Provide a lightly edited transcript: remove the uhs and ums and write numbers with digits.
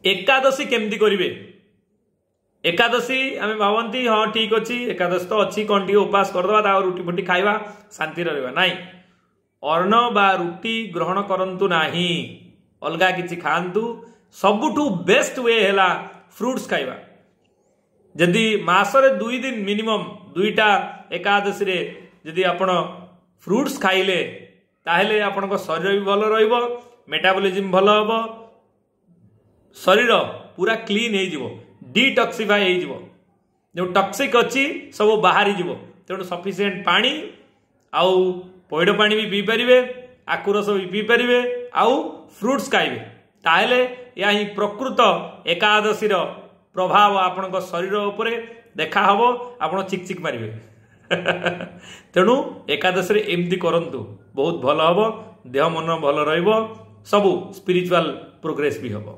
एकादशी केमती करेंगे एकादशी आम भावती हाँ ठीक अच्छे एकादशी तो अच्छी कौन टी उपास करदे रुटी फुटी खाଇବା शांति रहा नाई अर्ण बा रुटी ग्रहण करंतु नाही अलगा किछि खांतु सबुठु बेस्ट वे है फ्रूट्स खाଇବା जदि मासरे 2 दिन मिनिमम 2टा एकादशी रे जदि आपण फ्रूट्स खाइले ताहले आपण शरीर भी भल रहिबो मेटाबॉलिज्म भल हबो शरीर पूरा क्लीन हो डिटॉक्सिफाई हो जो टॉक्सिक अच्छी सब बाहरी जीवो तेणु सफिशिएंट पानी आउ पैड़ पानी भी पी पारे आकुरस भी पी पारे आउ फ्रूट्स खाइबे ताहले या ही प्रकृत एकादशी प्रभाव आपण शरीर उपरे देखा हबो आपण चिक चिक मारिबे तेणु एकादशी रे एमती करंतु बहुत भल हबो देह मन भल रहिबो सबु स्पिरिचुअल प्रोग्रेस भी हबो।